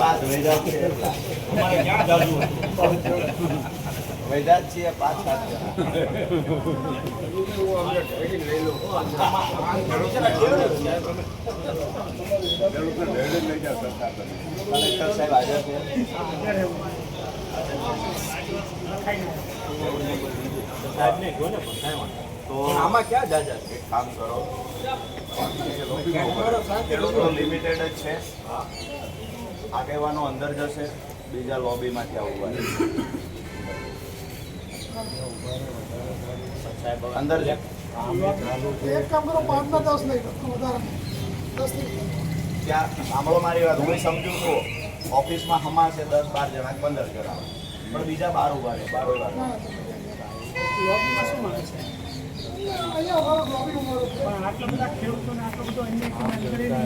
પાંચ વૈદાત છે એટલા. અમારે ક્યાં જાજુ વૈદાત છીએ 5-7 જણા. કલેક્ટર સાહેબ હાજર છે. તો આમાં ક્યાં જાજા છે? એક કામ કરો, ખેડૂતો લિમિટેડ જ છે. આગેવાનો અંદર જશે, બીજા લોબીમાંથી આવવા અંદર છે. એક કામ કરો 5 ના 10 નહીં વધારે 10 ત્યાં સાંભળો મારી વાત, હું સમજુ છું ઓફિસમાં હમા છે 10-12 જણા 15 જણા, પણ બીજા 12 ઉભા રહે. 12 ઉભા રહે. લોબીમાં શું મળે છે અહીંયા અમારો લોબી ઉભો છે પણ આટલા બધા ખેડૂતોને આટલો બધો અન્ય અંદર કરી દીધો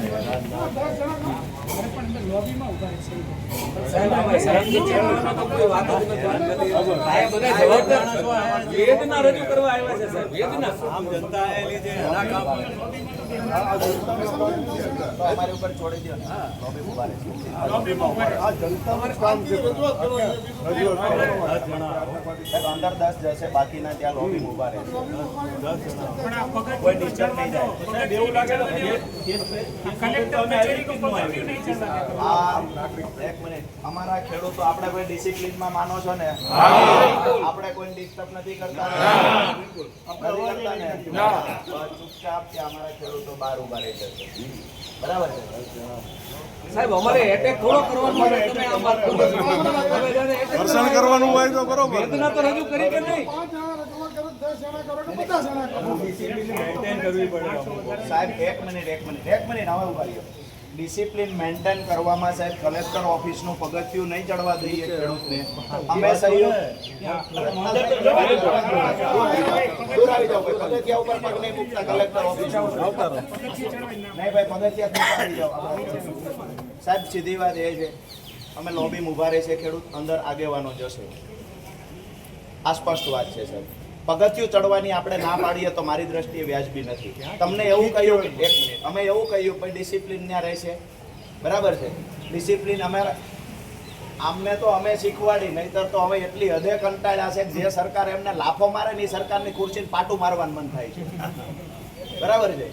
10 જણા પણ અંદર લોબીમાં ઉભા છે સાહેબની ચેરમેનમાં તો કોઈ વાત જ નથી. આ બધા જવાબદાર વેદના રજૂ કરવા આવ્યા છે સાહેબ. વેદના આમ જનતા આયેલી છે એના કામ તો અમારી ઉપર છોડી દો ને. લોબી ઉભા રહે છે. લોબીમાં ઉભા રહે. આ જનતાનું કામ છે. અંદર 10 જશે, બાકીના ત્યાં લોબી ઉભા રહે છે. પણ આ પગત કોઈ ડિસ્ટર્બ નહીં થાય. સાહેબ એવું લાગે છે કલેક્ટર કચેરી કો પગત નહીં ચલતા. આ એક મિનિટ, અમારા ખેડૂતો આપણે કોઈ ડિસિપ્લિનમાં માનો છો ને? આપણે કોઈ ડિસ્ટર્બ નથી કરતા ને? નથી કરતા ને? ચૂપચાપ કે અમારા ખેડૂતો બહાર ઉભા રહી જશે. બરાબર છે? સાહેબ અમારે એટેક થોડો કરવાનો હોય તમે આમ વાત કરો છો. ઘર્ષણ કરવાનું હોય તો બરોબર. વેદના તો રજૂ કરી કે નહીં? 5 જણા રજૂઆત કરો 10 જણા કરો કે 50 જણા કરો મેન્ટેન કરવી પડે. સાહેબ એક મિનિટ હવે ઉભા રહ્યો. ડિસિપ્લિન મેન્ટેન કરવામાં સાહેબ કલેક્ટર ઓફિસનું પગથિયું નહીં ચડવા દઈએ ખેડૂતને. અમે સહયોગ દૂર આવી જાઓ ભાઈ, પગથિયા ઉપર પગ નહીં મૂકતા કલેક્ટર ઓફિસ. નહીં ભાઈ, પગથિયા આવી જાઓ સાહેબ. સીધી વાત એ છે, અમે લોબીમાં ઊભા રહે છે ખેડૂત, અંદર આગેવાનો જશે. આ સ્પષ્ટ વાત છે સાહેબ. પગથિયું ચડવાની આપણે ના પાડીએ તો મારી દ્રષ્ટિએ વ્યાજબી નથી. તમને એવું કહ્યું કે 1 મિનિટ, અમે એવું કહ્યું ભાઈ ડિસિપ્લિન ત્યાં રહેશે. બરાબર છે? ડિસિપ્લિન આમને તો અમે શીખવાડી, નહીતર તો હવે એટલી હદે કંટાળ્યા છે કે જે સરકાર એમને લાફો મારે ને એ સરકારની ખુરશીને પાટું મારવાનું મન થાય છે. બરાબર છે?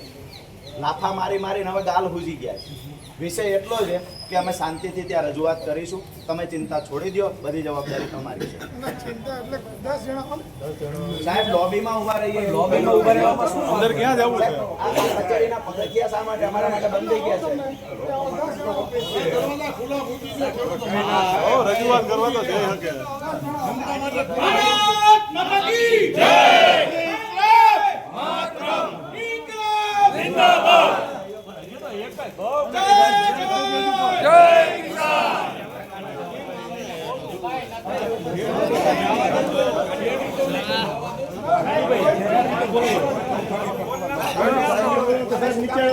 લાફા મારીને હવે ગાલ હુજી ગયા છે. વિષય એટલો છે કે અમે શાંતિથી ત્યાં રજૂઆત કરીશું. તમે ચિંતા છોડી દો, બધી જવાબદારી તમારી છે. ચિંતા એટલે 10 જણા સાહેબ લોબીમાં ઉભા રહીએ. લોબીમાં ઉભા રહેવામાં શું અંદર ક્યાં જવું છે? આ કચેરીના પગથિયા શા માટે અમારા માટે બંધ થઈ ગયા છે? રજૂઆત કરવા તો જઈ શકે. નીચે